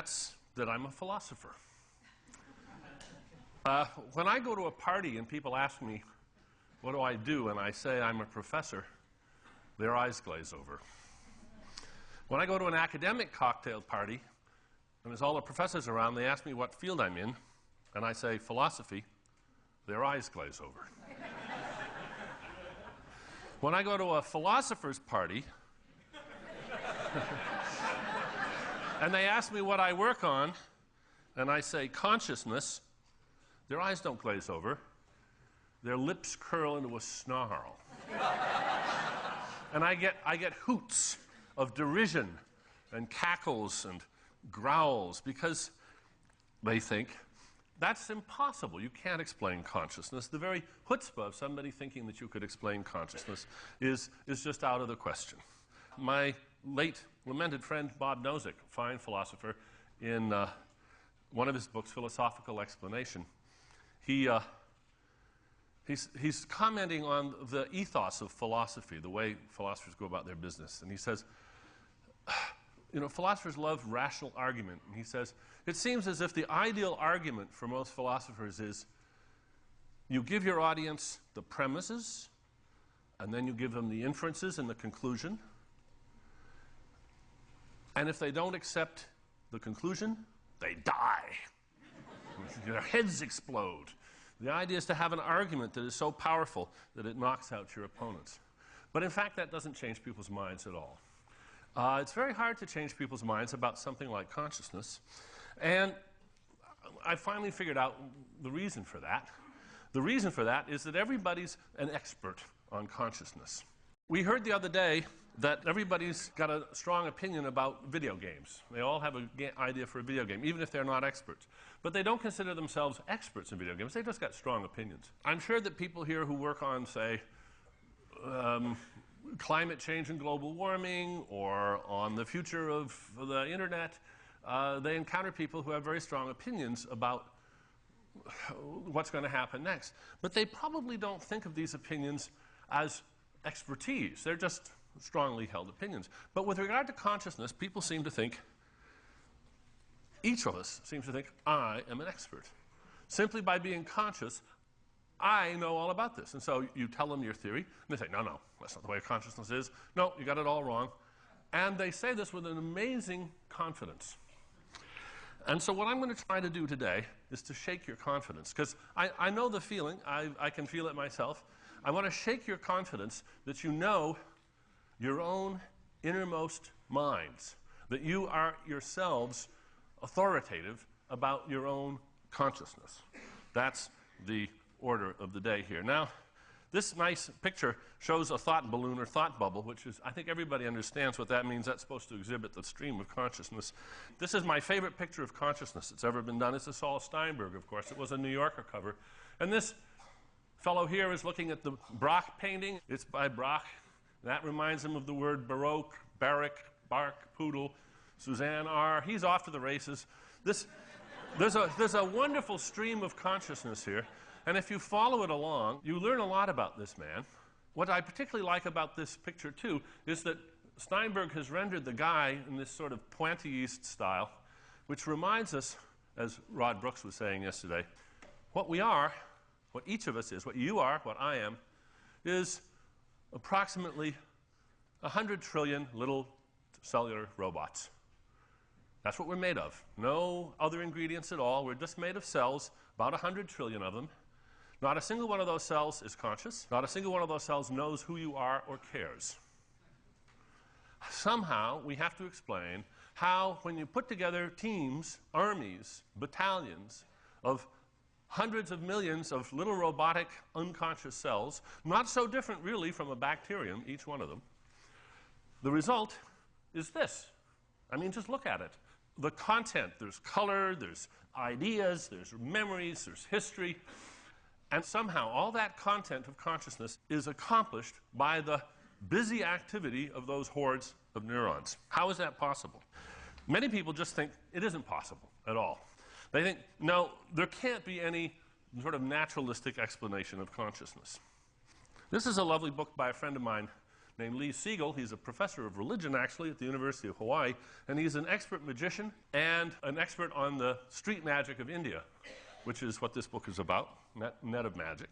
that's that I'm a philosopher. When I go to a party and people ask me, what do I do, and I say I'm a professor, their eyes glaze over. When I go to an academic cocktail party, and there's all the professors around, they ask me what field I'm in, and I say philosophy, their eyes glaze over. When I go to a philosopher's party, and they ask me what I work on, and I say consciousness, their eyes don't glaze over. Their lips curl into a snarl. And I get hoots of derision and cackles and growls because they think that's impossible. You can't explain consciousness. The very chutzpah of somebody thinking that you could explain consciousness is just out of the question. My late lamented friend Bob Nozick, fine philosopher, in one of his books, Philosophical Explanation, he's commenting on the ethos of philosophy, the way philosophers go about their business. And he says, philosophers love rational argument. And he says, it seems as if the ideal argument for most philosophers is you give your audience the premises, and then you give them the inferences and the conclusion. And if they don't accept the conclusion, they die. Their heads explode. The idea is to have an argument that is so powerful that it knocks out your opponents. But in fact, that doesn't change people's minds at all. It's very hard to change people's minds about something like consciousness. And I finally figured out the reason for that. The reason for that is that everybody's an expert on consciousness. We heard the other day that everybody's got a strong opinion about video games. They all have an idea for a video game, even if they're not experts. But they don't consider themselves experts in video games. They've just got strong opinions. I'm sure that people here who work on, say, climate change and global warming, or on the future of the internet, they encounter people who have very strong opinions about what's going to happen next. But they probably don't think of these opinions as expertise. They're just strongly held opinions. But with regard to consciousness, people seem to think, each of us seems to think, I am an expert. Simply by being conscious, I know all about this. And so you tell them your theory, and they say, no, that's not the way consciousness is. No, you got it all wrong. And they say this with an amazing confidence. And so what I'm going to try to do today is to shake your confidence, because I know the feeling. I can feel it myself. I want to shake your confidence that you know your own innermost minds, that you are yourselves authoritative about your own consciousness. That's the order of the day here. Now, this nice picture shows a thought balloon or thought bubble, which is, I think everybody understands what that means. That's supposed to exhibit the stream of consciousness. This is my favorite picture of consciousness that's ever been done. It's a Saul Steinberg, of course. It was a New Yorker cover. And this fellow here is looking at the Braque painting. It's by Braque. That reminds him of the word Baroque, Barrack, Bark, Poodle, Suzanne R. He's off to the races. There's a wonderful stream of consciousness here. And if you follow it along, you learn a lot about this man. What I particularly like about this picture, too, is that Steinberg has rendered the guy in this sort of pointilliste style, which reminds us, as Rod Brooks was saying yesterday, what we are, what each of us is, what you are, what I am, is approximately 100 trillion little cellular robots. That's what we're made of. No other ingredients at all. We're just made of cells, about 100 trillion of them. Not a single one of those cells is conscious. Not a single one of those cells knows who you are or cares. Somehow, we have to explain how, when you put together teams, armies, battalions of hundreds of millions of little robotic, unconscious cells, not so different really from a bacterium, each one of them, the result is this. I mean, just look at it. The content, there's color, there's ideas, there's memories, there's history, and somehow all that content of consciousness is accomplished by the busy activity of those hordes of neurons. How is that possible? Many people just think it isn't possible at all. They think, no, there can't be any sort of naturalistic explanation of consciousness. This is a lovely book by a friend of mine named Lee Siegel. He's a professor of religion, actually, at the University of Hawaii, and he's an expert magician and an expert on the street magic of India, which is what this book is about, Net of Magic.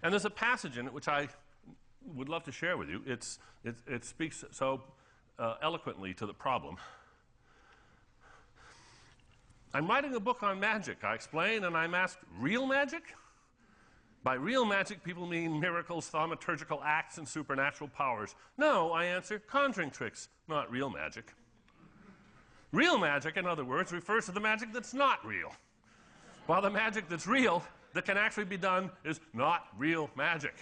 And there's a passage in it which I would love to share with you. It speaks so eloquently to the problem. I'm writing a book on magic, I explain, and I'm asked, real magic? By real magic, people mean miracles, thaumaturgical acts, and supernatural powers. No, I answer, conjuring tricks, not real magic. Real magic, in other words, refers to the magic that's not real, while the magic that's real, that can actually be done, is not real magic.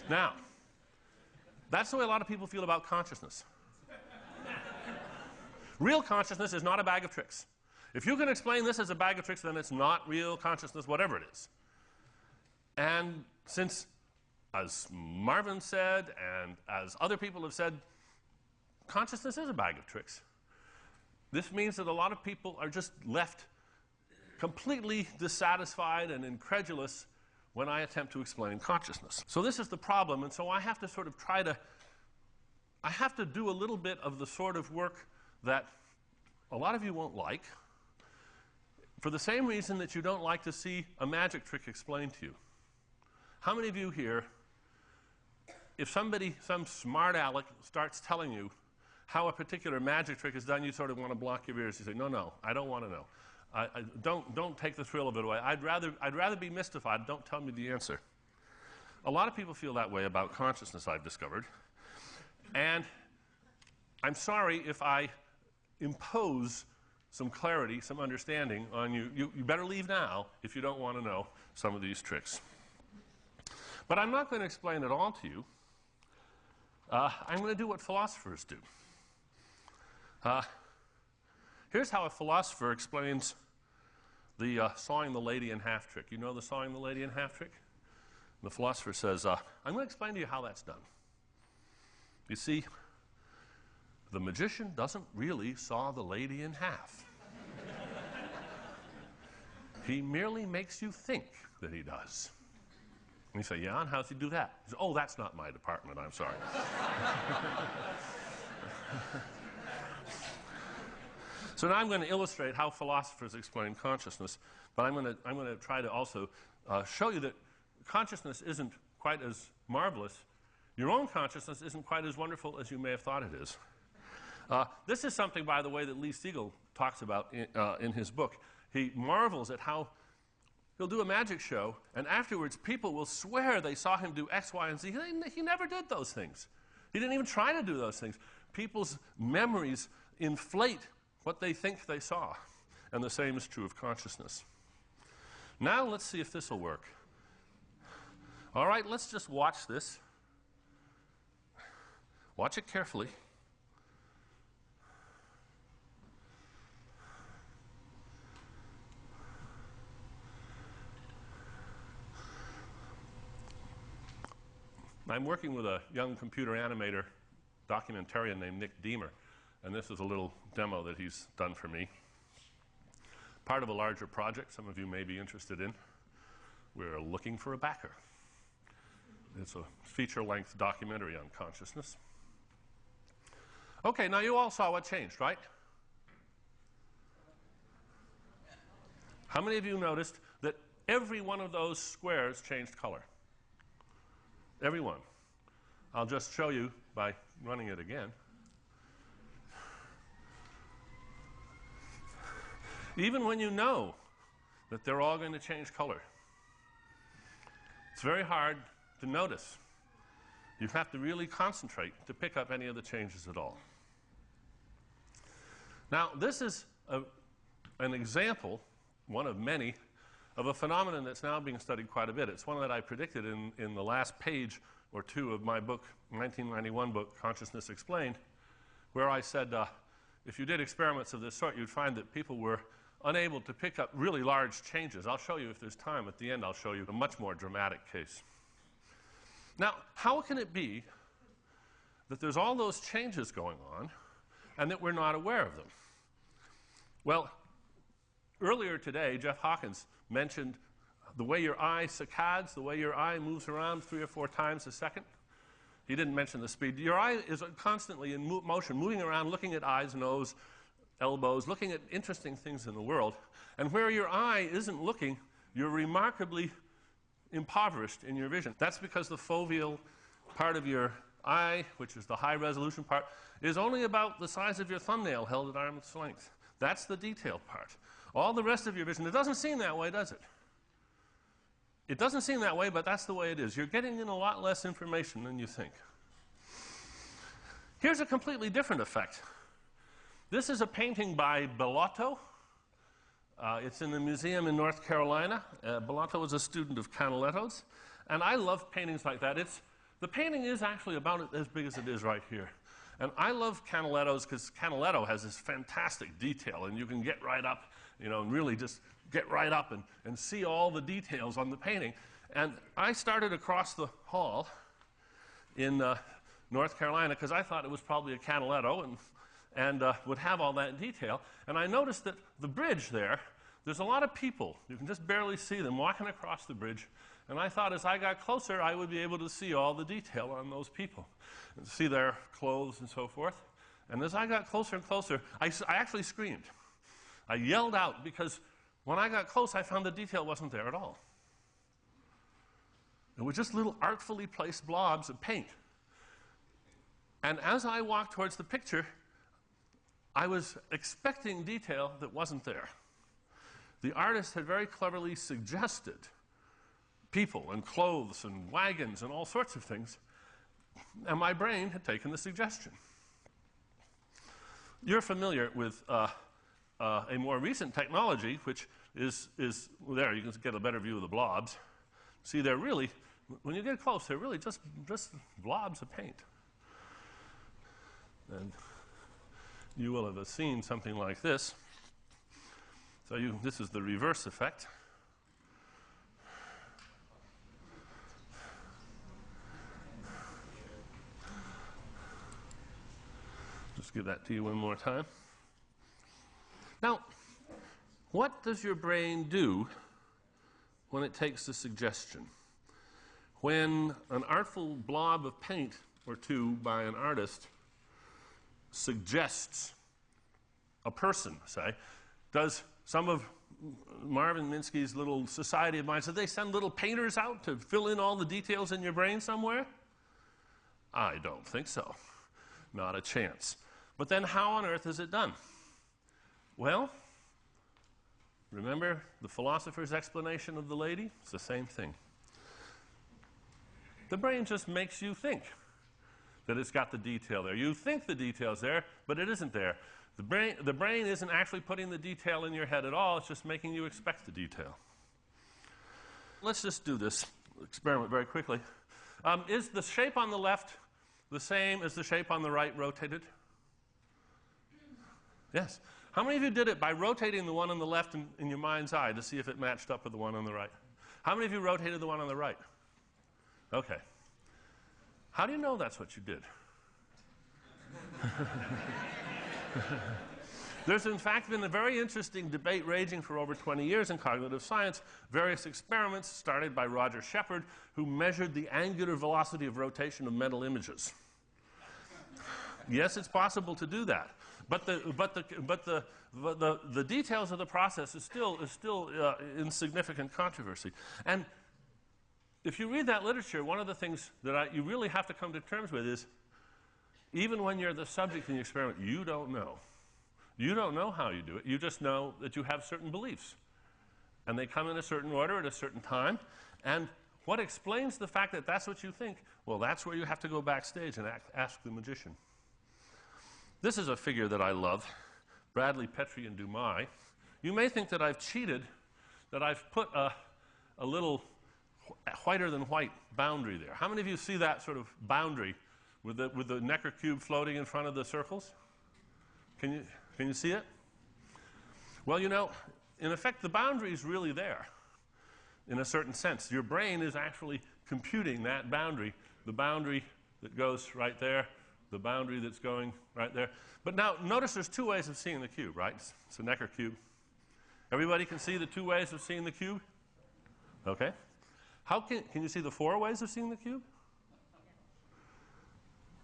Now, that's the way a lot of people feel about consciousness. Real consciousness is not a bag of tricks. If you can explain this as a bag of tricks, then it's not real consciousness, whatever it is. And since, as Marvin said, and as other people have said, consciousness is a bag of tricks, this means that a lot of people are just left completely dissatisfied and incredulous when I attempt to explain consciousness. So this is the problem, and so I have to sort of I have to do a little bit of the sort of work that a lot of you won't like, for the same reason that you don't like to see a magic trick explained to you. How many of you here, if some smart aleck starts telling you how a particular magic trick is done, you sort of want to block your ears. You say, no, I don't want to know. Don't take the thrill of it away. I'd rather be mystified. Don't tell me the answer. A lot of people feel that way about consciousness, I've discovered. And I'm sorry if I impose some clarity, some understanding on you. You better leave now if you don't want to know some of these tricks. But I'm not going to explain it all to you. I'm going to do what philosophers do. Here's how a philosopher explains the sawing the lady in half trick. You know the sawing the lady in half trick? The philosopher says, I'm going to explain to you how that's done. You see, the magician doesn't really saw the lady in half. He merely makes you think that he does. And you say, yeah, and how does he do that? He says, oh, that's not my department, I'm sorry. So now I'm going to illustrate how philosophers explain consciousness, but I'm going to try to also show you that consciousness isn't quite as marvelous. Your own consciousness isn't quite as wonderful as you may have thought it is. This is something, by the way, that Lee Siegel talks about in his book. He marvels at how he'll do a magic show, and afterwards people will swear they saw him do X, Y, and Z. He never did those things. He didn't even try to do those things. People's memories inflate what they think they saw, and the same is true of consciousness. Now let's see if this will work. All right, let's just watch this. Watch it carefully. I'm working with a young computer animator, documentarian named Nick Deemer, and this is a little demo that he's done for me. Part of a larger project some of you may be interested in. We're looking for a backer. It's a feature-length documentary on consciousness. Okay, now you all saw what changed, right? How many of you noticed that every one of those squares changed color? Every one. I'll just show you by running it again. Even when you know that they're all going to change color, it's very hard to notice. You have to really concentrate to pick up any of the changes at all. Now, this is an example, one of many, of a phenomenon that's now being studied quite a bit. It's one that I predicted in the last page or two of my book, 1991 book, Consciousness Explained, where I said if you did experiments of this sort, you'd find that people were unable to pick up really large changes. I'll show you, if there's time at the end, I'll show you a much more dramatic case. Now, how can it be that there's all those changes going on and that we're not aware of them? Well, earlier today, Jeff Hawkins mentioned the way your eye saccades, the way your eye moves around 3 or 4 times a second. He didn't mention the speed. Your eye is constantly in motion, moving around, looking at eyes, nose, elbows, looking at interesting things in the world. And where your eye isn't looking, you're remarkably impoverished in your vision. That's because the foveal part of your eye, which is the high-resolution part, is only about the size of your thumbnail held at arm's length. That's the detail part. All the rest of your vision, it doesn't seem that way, does it? It doesn't seem that way, but that's the way it is. You're getting in a lot less information than you think. Here's a completely different effect. This is a painting by Bellotto. It's in the museum in North Carolina. Bellotto was a student of Canaletto's. And I love paintings like that. The painting is actually about as big as it is right here. And I love Canaletto's because Canaletto has this fantastic detail, and you can get right up, and really just get right up and see all the details on the painting. And I started across the hall in North Carolina because I thought it was probably a Canaletto and would have all that detail. And I noticed that the bridge there's a lot of people. You can just barely see them walking across the bridge. And I thought as I got closer, I would be able to see all the detail on those people, and see their clothes and so forth. And as I got closer and closer, I actually screamed. I yelled out because when I got close, I found the detail wasn't there at all. It was just little artfully placed blobs of paint. And as I walked towards the picture, I was expecting detail that wasn't there. The artist had very cleverly suggested people and clothes and wagons and all sorts of things, and my brain had taken the suggestion. You're familiar with a more recent technology, which is there. You can get a better view of the blobs. See, they're really, when you get close, they're really just blobs of paint. And you will have seen something like this. So this is the reverse effect. Just give that to you one more time. Now, what does your brain do when it takes a suggestion? When an artful blob of paint or two by an artist suggests a person, say, does some of Marvin Minsky's little society of minds, did they send little painters out to fill in all the details in your brain somewhere? I don't think so. Not a chance. But then how on earth is it done? Well, remember the philosopher's explanation of the lady? It's the same thing. The brain just makes you think that it's got the detail there. You think the detail's there, but it isn't there. The brain isn't actually putting the detail in your head at all. It's just making you expect the detail. Let's just do this experiment very quickly. Is the shape on the left the same as the shape on the right rotated? Yes. How many of you did it by rotating the one on the left in your mind's eye to see if it matched up with the one on the right? How many of you rotated the one on the right? Okay. How do you know that's what you did? There's in fact been a very interesting debate raging for over 20 years in cognitive science. Various experiments started by Roger Shepard, who measured the angular velocity of rotation of mental images. Yes, it's possible to do that, but the details of the process is still in significant controversy. And if you read that literature, one of the things that you really have to come to terms with is, even when you're the subject in the experiment, you don't know. You don't know how you do it. You just know that you have certain beliefs. And they come in a certain order at a certain time. And what explains the fact that that's what you think? Well, that's where you have to go backstage and ask the magician. This is a figure that I love, Bradley, Petrie, and Dumas. You may think that I've cheated, that I've put a little whiter than white boundary there. How many of you see that sort of boundary with the Necker cube floating in front of the circles? Can you see it? Well, you know, in effect, the boundary is really there in a certain sense. Your brain is actually computing that boundary, the boundary that goes right there, the boundary that's going right there. But now, notice there's two ways of seeing the cube, right? It's a Necker cube. Everybody can see the two ways of seeing the cube? Okay? Can you see the four ways of seeing the cube?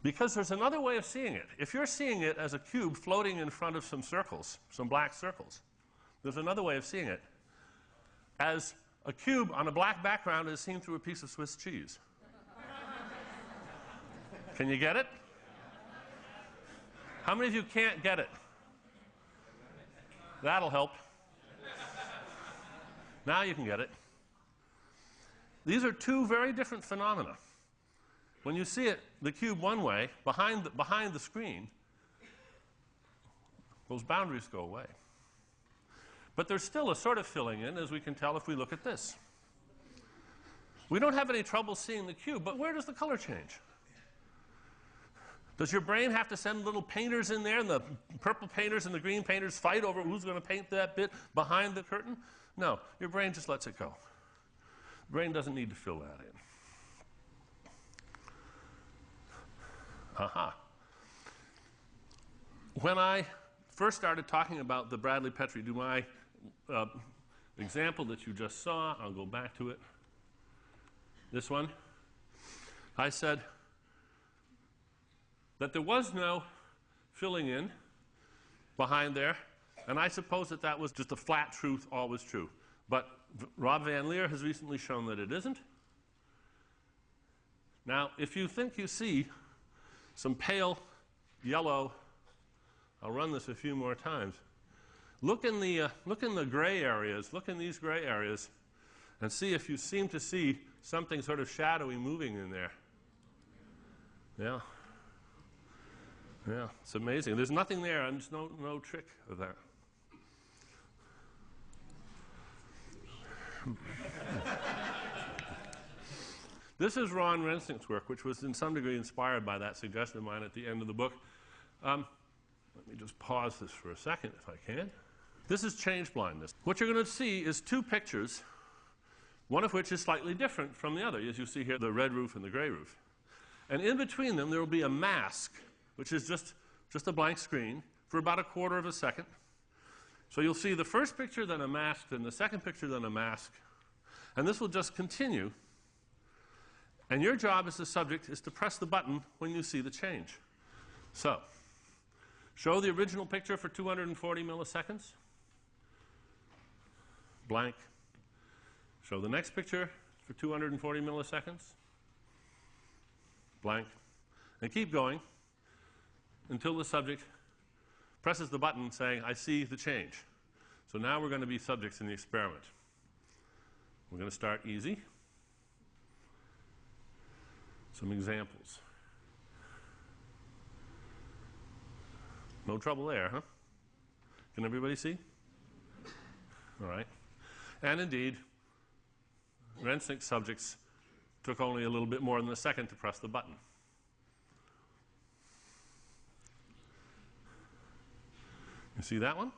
Because there's another way of seeing it. If you're seeing it as a cube floating in front of some circles, some black circles, there's another way of seeing it. As a cube on a black background is seen through a piece of Swiss cheese. Can you get it? How many of you can't get it? That'll help. Now you can get it. These are two very different phenomena. When you see it, the cube one way, behind the screen, those boundaries go away. But there's still a sort of filling in, as we can tell if we look at this. We don't have any trouble seeing the cube, but where does the color change? Does your brain have to send little painters in there, and the purple painters and the green painters fight over who's going to paint that bit behind the curtain? No, your brain just lets it go. The brain doesn't need to fill that in. Aha. When I first started talking about the Bradley-Petrie-Dumais example that you just saw, I'll go back to it, this one, I said that there was no filling in behind there, and I suppose that that was just a flat truth, always true. But Rob Van Leer has recently shown that it isn't. Now, if you think you see some pale yellow, I'll run this a few more times. Look in the gray areas, look in these gray areas, and see if you seem to see something sort of shadowy moving in there. Yeah. Yeah, it's amazing. There's nothing there, and there's no trick of that. This is Ron Rensink's work, which was in some degree inspired by that suggestion of mine at the end of the book. Let me just pause this for a second, if I can. This is change blindness. What you're going to see is two pictures, one of which is slightly different from the other. As you see here, the red roof and the gray roof. And in between them, there will be a mask, which is just a blank screen, for about a quarter of a second. So you'll see the first picture, then a mask, then the second picture, then a mask. And this will just continue. And your job as the subject is to press the button when you see the change. So, show the original picture for 240 milliseconds. Blank. Show the next picture for 240 milliseconds. Blank. And keep going until the subject presses the button saying, I see the change. So now we're going to be subjects in the experiment. We're going to start easy. Some examples. No trouble there, huh? Can everybody see? All right. And indeed, Rensink's subjects took only a little bit more than a second to press the button. You see that one?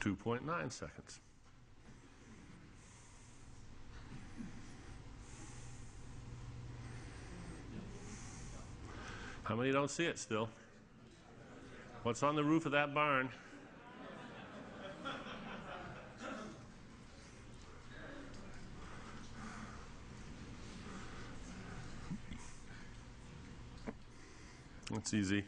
.9 seconds. How many don't see it still? What's on the roof of that barn? It's easy.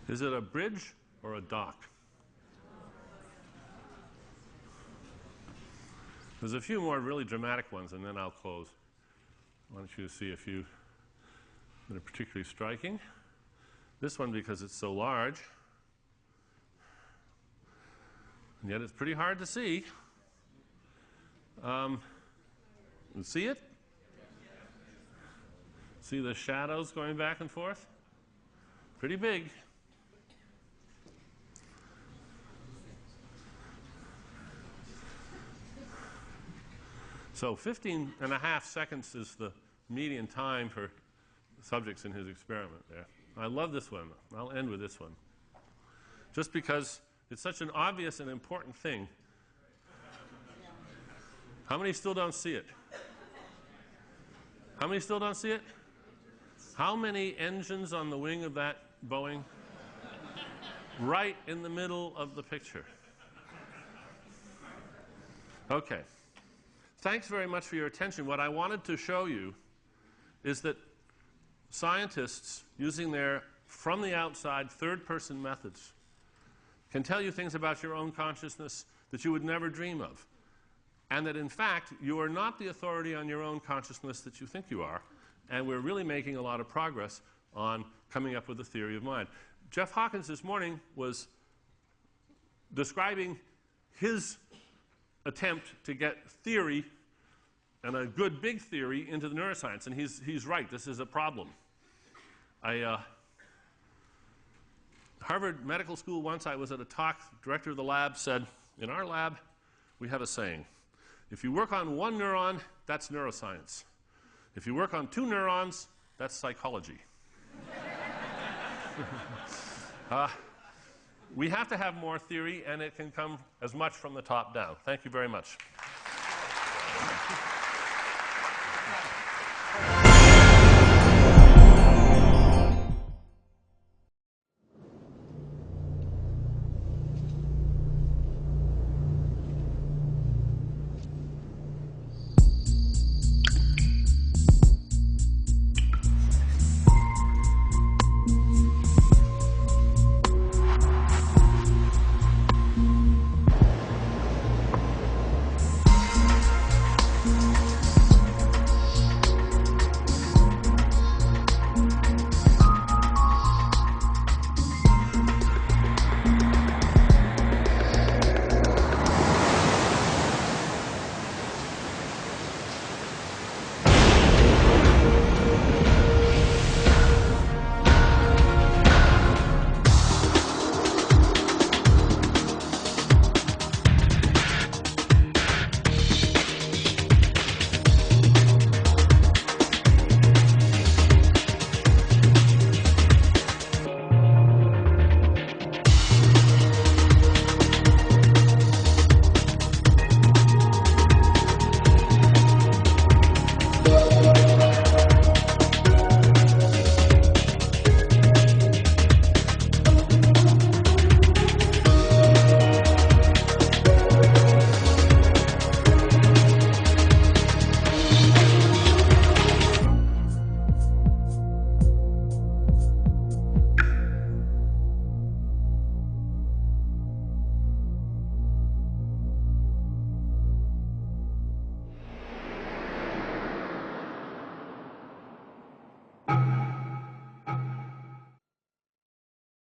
Is it a bridge or a dock? There's a few more really dramatic ones, and then I'll close. I want you to see a few that are particularly striking. This one because it's so large, and yet it's pretty hard to see. You see it? See the shadows going back and forth? Pretty big. So 15.5 seconds is the median time for subjects in his experiment there. I love this one. I'll end with this one. Just because it's such an obvious and important thing. How many still don't see it? How many still don't see it? How many engines on the wing of that Boeing? Right in the middle of the picture. Okay. Thanks very much for your attention. What I wanted to show you is that scientists, using their from the outside third-person methods, can tell you things about your own consciousness that you would never dream of. And that, in fact, you are not the authority on your own consciousness that you think you are. And we're really making a lot of progress on coming up with a theory of mind. Jeff Hawkins this morning was describing his attempt to get theory, and a good big theory, into the neuroscience. And he's right. This is a problem. Harvard Medical School once, I was at a talk, the director of the lab said, in our lab, we have a saying. If you work on one neuron, that's neuroscience. If you work on 2 neurons, that's psychology. We have to have more theory, and it can come as much from the top down. Thank you very much.